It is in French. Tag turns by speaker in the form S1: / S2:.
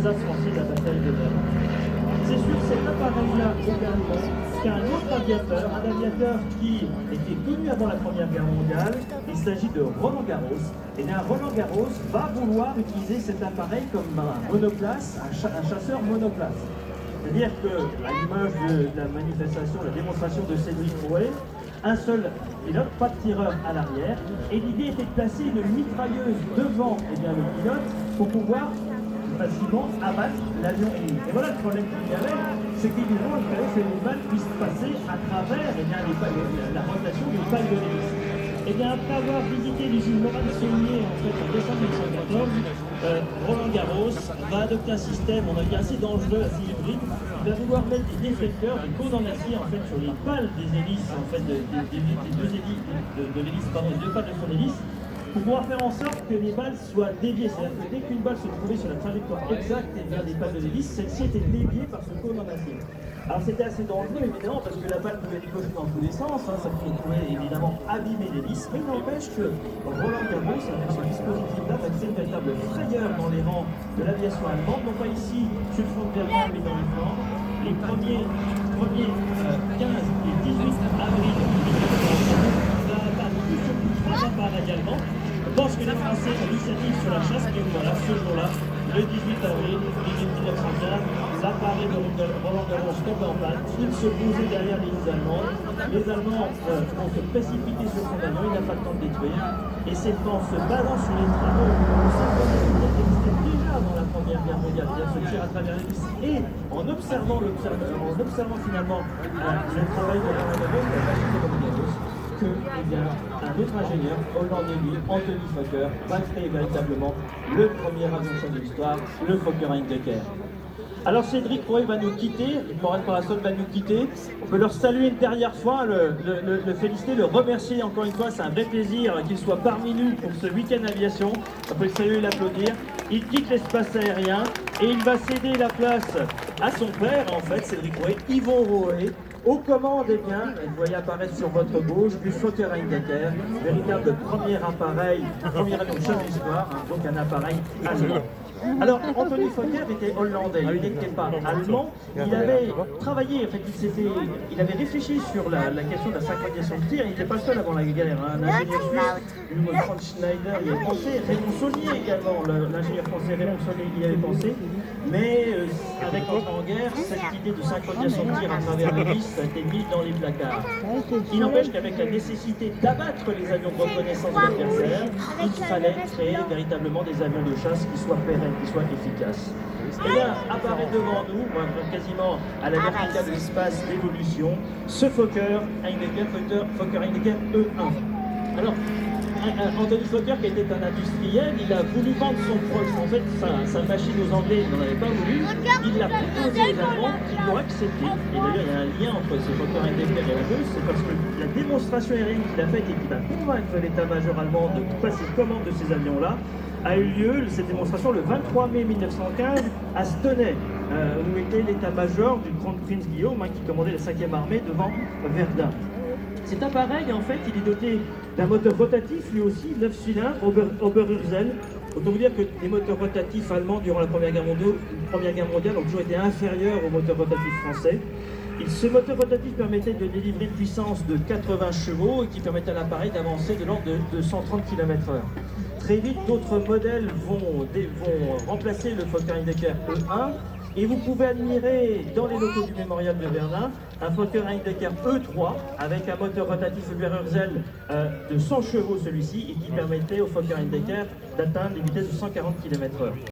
S1: Alsace français de la bataille de Verdun. C'est sur cet appareil-là également qu'un autre aviateur, un aviateur qui était connu avant la Première Guerre mondiale, il s'agit de Roland Garros. Et bien Roland Garros va vouloir utiliser cet appareil comme un monoplace, un chasseur monoplace. C'est-à-dire qu'à l'image de la manifestation, la démonstration de Cédric Rouet, un seul pilote, pas de tireur à l'arrière, et l'idée était de placer une mitrailleuse devant le pilote pour pouvoir facilement abattre l'avion ennemi. Et voilà le problème qu'il y avait, c'est qu'évidemment, il fallait que les balles puissent passer à travers la rotation des pales de l'hélice. Et bien après avoir visité l'usine Morane-Saulnier en décembre 1914, Roland Garros va adopter un système, on a dit assez dangereux, assez hybride. Il va vouloir mettre des déflecteurs, des cônes en acier sur les pales des hélices, des deux hélices, de l'hélice, pardon, les deux pales de son hélice, pour pouvoir faire en sorte que les balles soient déviées. C'est-à-dire que dès qu'une balle se trouvait sur la trajectoire exacte et vers les pales de l'hélice, celle-ci était déviée par ce cône en acier. Alors c'était assez dangereux évidemment parce que la balle pouvait décocher dans tous les sens, ça pouvait évidemment abîmer l'hélice, mais n'empêche que Roland Garros, avec ce dispositif-là, va créer une véritable frayeur dans les rangs de l'aviation allemande, non pas ici sur le front de Verdun, mais dans les flancs. Les premiers 15 et 18 avril 1940 va abattre tout ce coup trois appareils allemands. Je pense que les Français ont l'initiative sur la chasse, mais voilà, ce jour-là, le 18 avril 1915, l'appareil de Roland Garros tombe en panne, il se posait derrière les Allemands. Les Allemands vont se précipiter sur son avion, il n'a pas le temps de détruire. Et c'est en se basant sur les travaux de synchronicité qui existait déjà avant la Première Guerre mondiale, c'est-à-dire ce tir à travers l'hélice, et en observant finalement le travail de Roland Garros, la machine de Roland Garros, que un autre ingénieur, hollandais lui, Anthony Fokker, va créer véritablement le premier avion de l'histoire, le Fokker Heimdecker. Alors Cédric Rouet va nous quitter, Morane Parasol va nous quitter. On peut leur saluer une dernière fois, le féliciter, le remercier encore une fois. C'est un vrai plaisir qu'il soit parmi nous pour ce week-end aviation. On peut le saluer et l'applaudir. Il quitte l'espace aérien et il va céder la place à son père, en fait, Cédric Rouet, Yvon Rouet, aux commandes, vous voyez apparaître sur votre gauche du Fokker Heimdecker, véritable premier appareil, premier avion de chasse d'histoire, donc un appareil allemand. Alors, Anthony Fokker était hollandais, il n'était pas allemand, il avait travaillé, en fait, il avait réfléchi sur la question de la synchronisation de tir, il n'était pas seul avant la guerre, un ingénieur suisse, Franz Schneider, il y avait pensé, Raymond Saulnier également, l'ingénieur français Raymond Saulnier y avait pensé, mais avec l'entrée en guerre, cette idée de synchronisation de tir à travers l'hélice a été mise dans les placards. Il n'empêche qu'avec la nécessité d'abattre les avions de reconnaissance de l'adversaire, il fallait créer véritablement des avions de chasse qui soient pérennes, qui soient efficaces. Et là apparaît devant nous, quasiment à la verticale de l'espace d'évolution, ce Fokker Heimdecker E1. Alors, Anthony Fokker, qui était un industriel, il a voulu vendre son proche. En fait, sa machine aux Anglais, il n'en avait pas voulu. Il l'a proposé aux Allemands, qui l'ont accepté. Et d'ailleurs, il y a un lien entre ce Fokker Heimdecker et la Meuse, c'est parce que la démonstration aérienne qu'il a faite et qui va convaincre l'état-major allemand de passer commande de ces avions-là, a eu lieu, cette démonstration, le 23 mai 1915 à Stenay, où était l'état-major du Grand Prince Guillaume, qui commandait la 5e armée devant Verdun. Cet appareil, en fait, il est doté d'un moteur rotatif, lui aussi, 9 cylindres, Oberursel. Autant vous dire que les moteurs rotatifs allemands, durant la Première Guerre mondiale, ont toujours été inférieurs aux moteurs rotatifs français. Et ce moteur rotatif permettait de délivrer une puissance de 80 chevaux et qui permettait à l'appareil d'avancer de l'ordre de 130 km/h. Très vite, d'autres modèles vont remplacer le Fokker Heimdecker E1. Et vous pouvez admirer dans les locaux du mémorial de Verdun un Fokker Heimdecker E3 avec un moteur rotatif Oberursel de 100 chevaux celui-ci et qui permettait au Fokker Heimdecker d'atteindre les vitesses de 140 km/h.